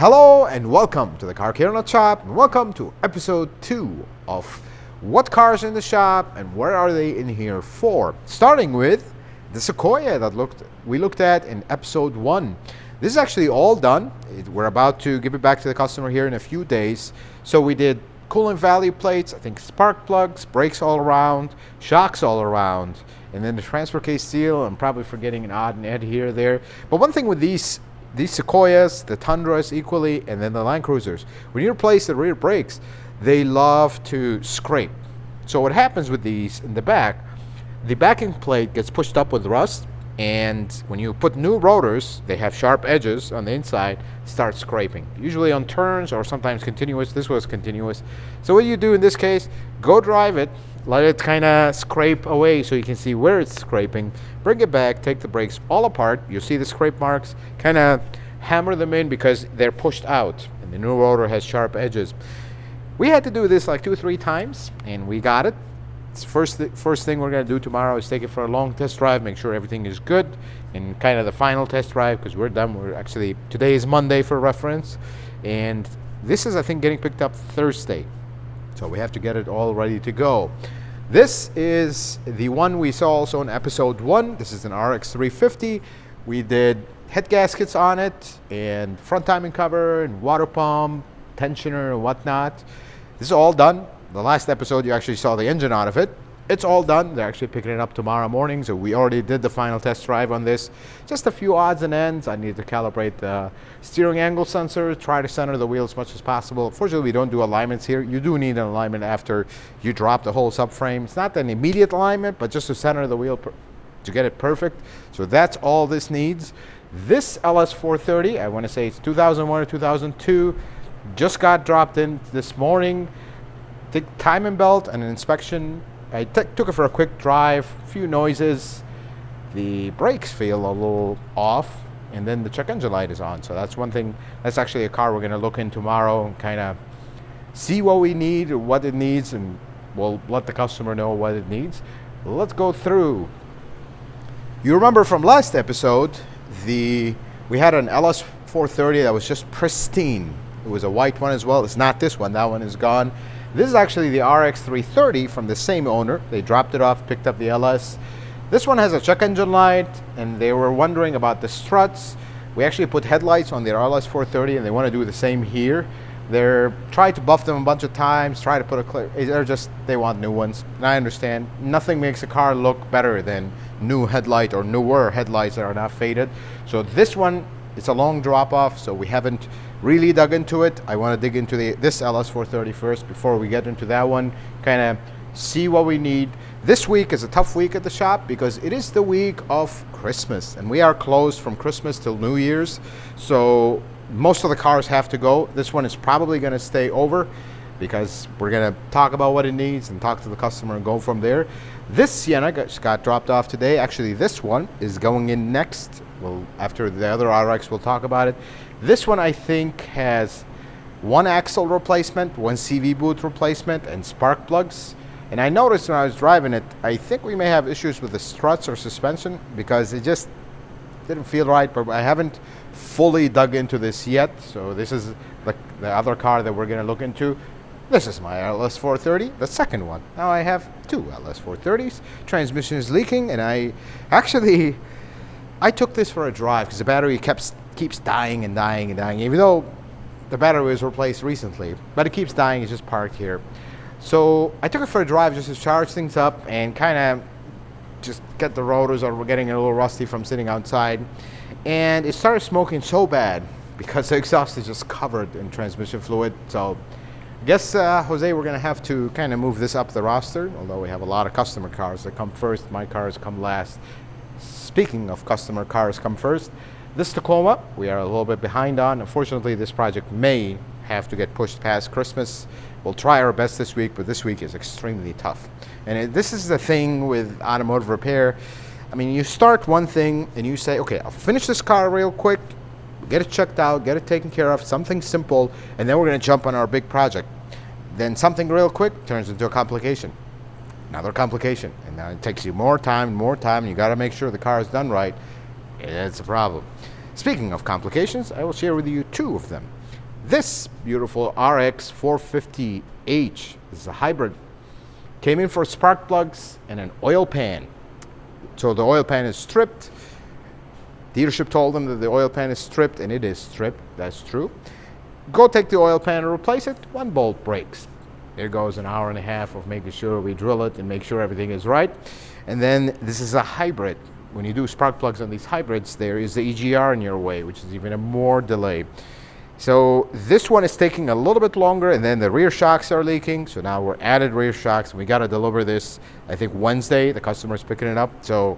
Hello and welcome to the Car Care Nut Shop, and welcome to episode 2 of what cars in the shop and where are they in here for. Starting with the Sequoia that we looked at in episode 1. This is actually all done. We're about to give it back to the customer here in a few days. So we did coolant value plates, I think spark plugs, brakes all around, shocks all around, and then the transfer case seal. I'm probably forgetting an odd and end here or there. But one thing with these Sequoias, the Tundras equally, and then the Land Cruisers, when you replace the rear brakes, they love to scrape. So what happens with these in the back, the backing plate gets pushed up with rust, and when you put new rotors, they have sharp edges on the inside, start scraping. Usually on turns or sometimes continuous. This was continuous. So what you do in this case, go drive it, let it kind of scrape away so you can see where it's scraping. Bring it back, take the brakes all apart. You'll see the scrape marks. Kind of hammer them in because they're pushed out and the new rotor has sharp edges. We had to do this like 2-3 times and we got it. It's first thing we're going to do tomorrow is take it for a long test drive, make sure everything is good, and kind of the final test drive because we're done. Today is Monday for reference, and this is, I think, getting picked up Thursday. So we have to get it all ready to go. This is the one we saw also in episode 1. This is an RX 350. We did head gaskets on it and front timing cover and water pump, tensioner and whatnot. This is all done. The last episode you actually saw the engine out of it. It's all done. They're actually picking it up tomorrow morning, so we already did the final test drive on this. Just a few odds and ends. I need to calibrate the steering angle sensor, try to center the wheel as much as possible. Fortunately, we don't do alignments here. You do need an alignment after you drop the whole subframe. It's not an immediate alignment, but just to center the wheel to get it perfect. So that's all this needs. This LS430, I want to say it's 2001 or 2002, just got dropped in this morning. Take timing belt and an inspection. I took it for a quick drive, few noises. The brakes feel a little off, and then the check engine light is on. So that's one thing. That's actually a car we're going to look in tomorrow and kind of see what we need or what it needs, and we'll let the customer know what it needs. Let's go through. You remember from last episode, we had an LS430 that was just pristine. It was a white one as well. It's not this one. That one is gone. This is actually the RX 330 from the same owner. They dropped it off, picked up the LS. This one has a check engine light, and they were wondering about the struts. We actually put headlights on their LS 430, and they want to do the same here. They're trying to buff them a bunch of times, try to put a clear. They want new ones, and I understand. Nothing makes a car look better than new headlight or newer headlights that are not faded. So this one, it's a long drop off, so we haven't really dug into it. I want to dig into this LS430 first before we get into that one, kind of see what we need. This week is a tough week at the shop because it is the week of Christmas, and we are closed from Christmas till New Year's, so most of the cars have to go. This one is probably going to stay over because we're going to talk about what it needs and talk to the customer and go from there. This Sienna got dropped off today. Actually, this one is going in next. Well, after the other RX, we'll talk about it. This one, I think, has one axle replacement, one CV boot replacement, and spark plugs. And I noticed when I was driving it, I think we may have issues with the struts or suspension because it just didn't feel right, but I haven't fully dug into this yet. So this is the other car that we're going to look into. This is my LS430, the second one. Now I have 2 LS430s. Transmission is leaking, and I took this for a drive because the battery keeps dying and dying and dying, even though the battery was replaced recently, but it keeps dying. It's just parked here. So I took it for a drive just to charge things up and kind of just get the rotors, or we're getting a little rusty from sitting outside. And it started smoking so bad because the exhaust is just covered in transmission fluid. So I guess, Jose, we're going to have to kind of move this up the roster, although we have a lot of customer cars that come first. My cars come last. Speaking of customer cars come first, this Tacoma, we are a little bit behind on. Unfortunately, this project may have to get pushed past Christmas. We'll try our best this week, but this week is extremely tough. And this is the thing with automotive repair. I mean, you start one thing and you say, okay, I'll finish this car real quick, get it checked out, get it taken care of, something simple, and then we're going to jump on our big project. Then something real quick turns into a complication. Another complication, and now it takes you more time, and you got to make sure the car is done right. It's a problem. Speaking of complications, I will share with you 2 of them. This beautiful RX 450H, this is a hybrid, came in for spark plugs and an oil pan. So the oil pan is stripped. Dealership told them that the oil pan is stripped, and it is stripped. That's true. Go take the oil pan and replace it. One bolt breaks. There goes an hour and a half of making sure we drill it and make sure everything is right. And then this is a hybrid. When you do spark plugs on these hybrids, there is the EGR in your way, which is even a more delay. So this one is taking a little bit longer, and then the rear shocks are leaking. So now we're added rear shocks. We got to deliver this, I think, Wednesday. The customer's picking it up. So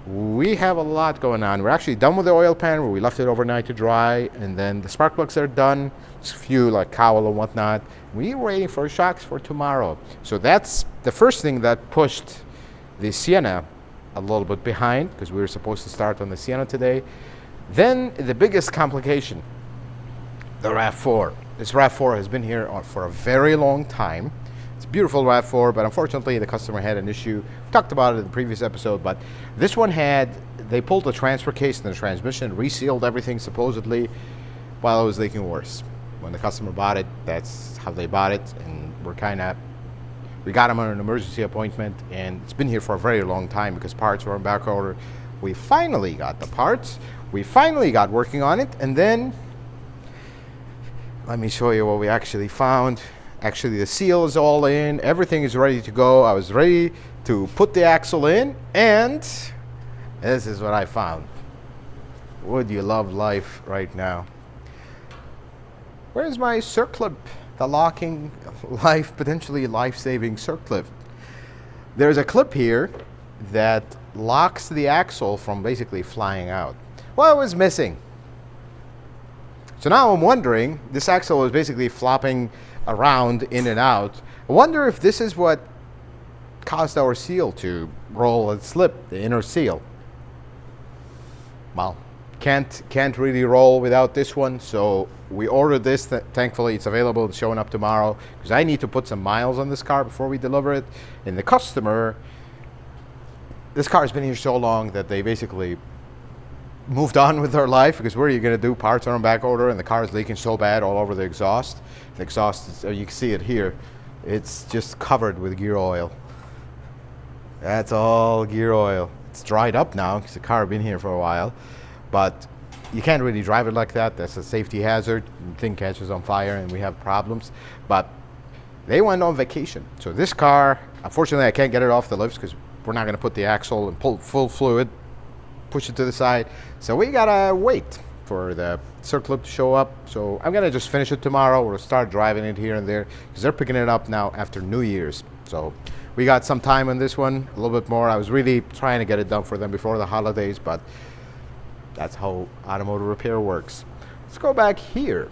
we have a lot going on. We're actually done with the oil pan, where we left it overnight to dry, and then the spark plugs are done. Just a few like cowl and whatnot. We're waiting for shocks for tomorrow. So that's the first thing that pushed the Sienna a little bit behind, because we were supposed to start on the Sienna today. Then the biggest complication, the RAV4. This RAV4 has been here for a very long time. It's a beautiful RAV4, but unfortunately the customer had an issue. We talked about it in the previous episode, but this one they pulled the transfer case in the transmission, resealed everything supposedly, while it was leaking worse. When the customer bought it, that's how they bought it, and we got them on an emergency appointment, and it's been here for a very long time because parts were on back order. We finally got the parts. We finally got working on it, and then let me show you what we actually found. Actually, the seal is all in. Everything is ready to go. I was ready to put the axle in, and this is what I found. Would you love life right now? Where's my circlip? The locking, potentially life-saving circlip. There's a clip here that locks the axle from basically flying out. Well, it was missing. So now I'm wondering, this axle is basically flopping around in and out. I wonder if this is what caused our seal to roll and slip, the inner seal. Well, can't really roll without this one, so we ordered this. Thankfully, it's available and showing up tomorrow, because I need to put some miles on this car before we deliver it. And the customer, this car has been here so long that they basically moved on with their life, because what are you going to do? Parts are on back order, and the car is leaking so bad all over the exhaust. The exhaust is, you can see it here, it's just covered with gear oil. That's all gear oil. It's dried up now because the car has been here for a while, but you can't really drive it like that. That's a safety hazard. The thing catches on fire and we have problems. But they went on vacation. So this car, unfortunately, I can't get it off the lifts because we're not going to put the axle and pull full fluid, push it to the side. So we got to wait for the circlip to show up. So I'm going to just finish it tomorrow. We'll start driving it here and there because they're picking it up now after New Year's. So we got some time on this one, a little bit more. I was really trying to get it done for them before the holidays, but that's how automotive repair works. Let's go back here.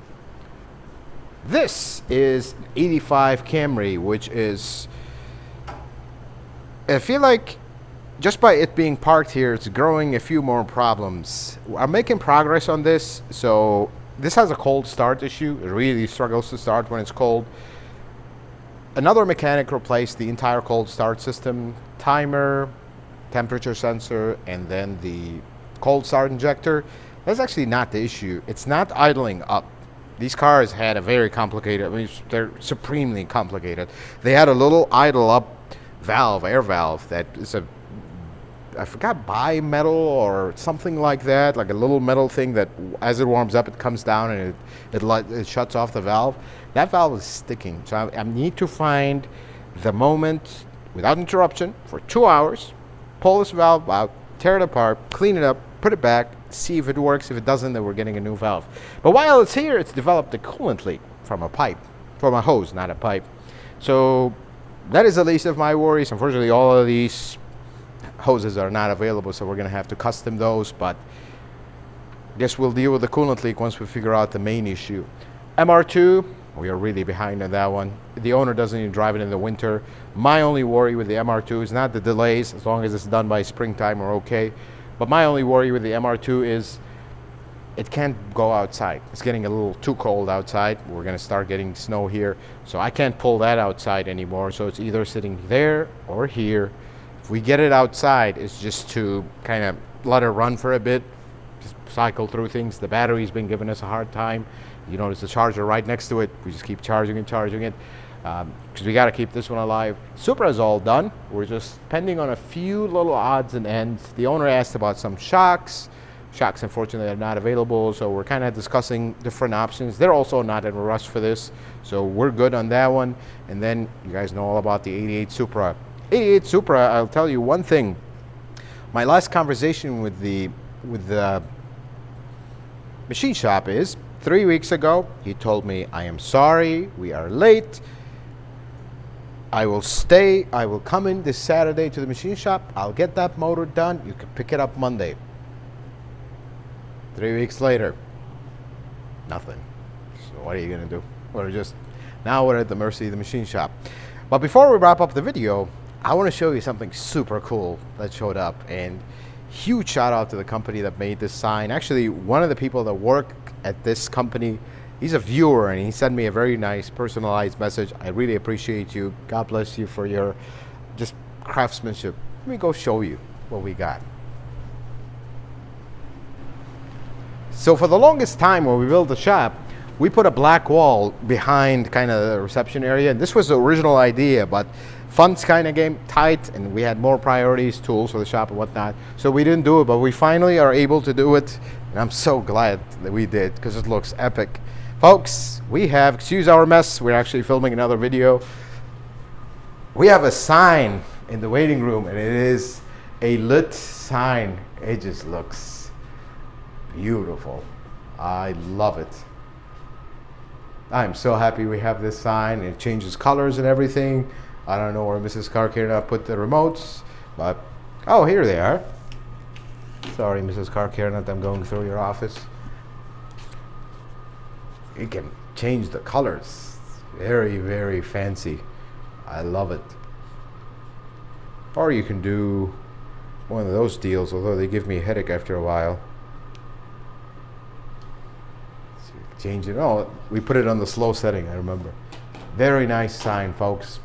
This is an 85 Camry, which is, I feel like just by it being parked here, it's growing a few more problems. I'm making progress on this. So this has a cold start issue. It really struggles to start when it's cold. Another mechanic replaced the entire cold start system, timer, temperature sensor, and then the cold start injector. That's actually not the issue. It's not idling up. These cars had a very complicated, I mean, they're supremely complicated. They had a little idle up valve, air valve, that is a, I forgot, bimetal or something like that, like a little metal thing that as it warms up, it comes down and it shuts off the valve. That valve is sticking. So I need to find the moment without interruption for 2 hours, pull this valve out, tear it apart, clean it up, put it back, see if it works. If it doesn't, then we're getting a new valve. But while it's here, it's developed a coolant leak from a pipe, from a hose, not a pipe. So that is the least of my worries. Unfortunately, all of these hoses are not available, so we're going to have to custom those. But I guess we'll deal with the coolant leak once we figure out the main issue. MR2, we are really behind on that one. The owner doesn't even drive it in the winter. My only worry with the MR2 is not the delays. As long as it's done by springtime, we're okay. But my only worry with the MR2 is it can't go outside. It's getting a little too cold outside. We're going to start getting snow here. So I can't pull that outside anymore. So it's either sitting there or here. If we get it outside, it's just to kind of let it run for a bit, just cycle through things. The battery's been giving us a hard time. You notice the charger right next to it. We just keep charging it, because we got to keep this one alive. Supra is all done. We're just pending on a few little odds and ends. The owner asked about some shocks. Shocks, unfortunately, are not available, so we're kind of discussing different options. They're also not in a rush for this, so we're good on that one. And then you guys know all about the 88 Supra. 88 Supra, I'll tell you one thing. My last conversation with the machine shop is 3 weeks ago. He told me, I am sorry, we are late. I will come in this Saturday to the machine shop. I'll get that motor done. You can pick it up Monday. 3 weeks later, nothing. So what are you gonna do? Now we're at the mercy of the machine shop. But before we wrap up the video, I want to show you something super cool that showed up, and huge shout out to the company that made this sign. Actually, one of the people that work at this company, he's a viewer, and he sent me a very nice personalized message. I really appreciate you. God bless you for your just craftsmanship. Let me go show you what we got. So for the longest time when we built the shop, we put a black wall behind kind of the reception area. And this was the original idea, but funds kind of came tight and we had more priorities, tools for the shop and whatnot. So we didn't do it, but we finally are able to do it. And I'm so glad that we did, because it looks epic. Folks, excuse our mess, we're actually filming another video. We have a sign in the waiting room, and it is a lit sign. It just looks beautiful. I love it. I'm so happy we have this sign. It changes colors and everything. I don't know where Mrs. Karkirna put the remotes, but oh, here they are. Sorry, Mrs. Karkirna, I'm going through your office. You can change the colors. Very, very fancy. I love it. Or you can do one of those deals, although they give me a headache after a while. Change it. Oh, we put it on the slow setting, I remember. Very nice sign, folks.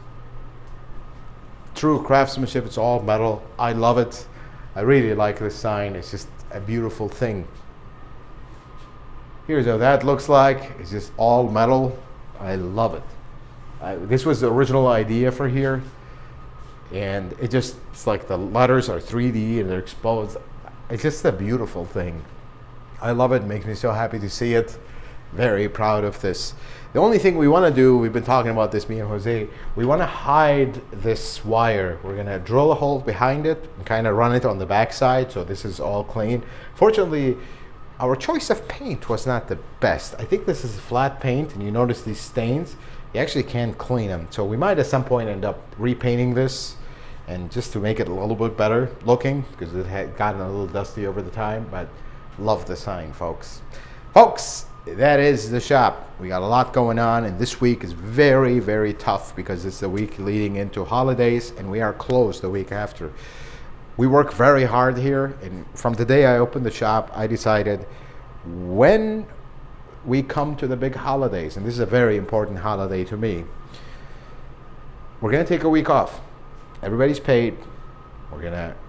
True craftsmanship. It's all metal. I love it. I really like this sign. It's just a beautiful thing. Here's how that looks like. It's just all metal. I love it. This was the original idea for here, and it's like the letters are 3D and they're exposed. It's just a beautiful thing. I love it. It makes me so happy to see it. Very proud of this. The only thing we want to do, we've been talking about this, me and Jose, we want to hide this wire. We're going to drill a hole behind it and kind of run it on the back side, so this is all clean. Fortunately, our choice of paint was not the best. I think this is flat paint, and you notice these stains. You actually can't clean them. So we might at some point end up repainting this, and just to make it a little bit better looking, because it had gotten a little dusty over the time, but love the sign, folks. Folks, that is the shop. We got a lot going on, and this week is very, very tough because it's the week leading into holidays, and we are closed the week after. We work very hard here, and from the day I opened the shop, I decided when we come to the big holidays, and this is a very important holiday to me, we're gonna take a week off. Everybody's paid.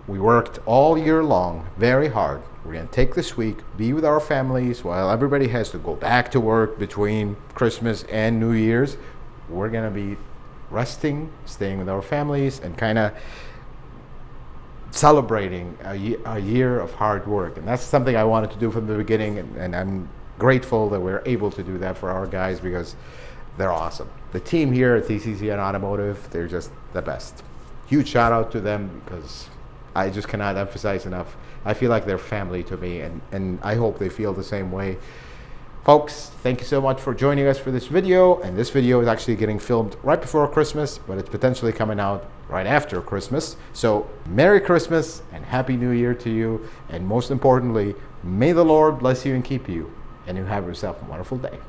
We worked all year long, very hard. We're gonna take this week, be with our families while everybody has to go back to work between Christmas and New Year's. We're gonna be resting, staying with our families, and kind of celebrating a year of hard work. And that's something I wanted to do from the beginning, and I'm grateful that we're able to do that for our guys, because they're awesome. The team here at TCCN Automotive, they're just the best. Huge shout out to them, because I just cannot emphasize enough. I feel like they're family to me, and I hope they feel the same way. Folks, thank you so much for joining us for this video. And this video is actually getting filmed right before Christmas, but it's potentially coming out right after Christmas. So Merry Christmas and Happy New Year to you. And most importantly, may the Lord bless you and keep you. And you have yourself a wonderful day.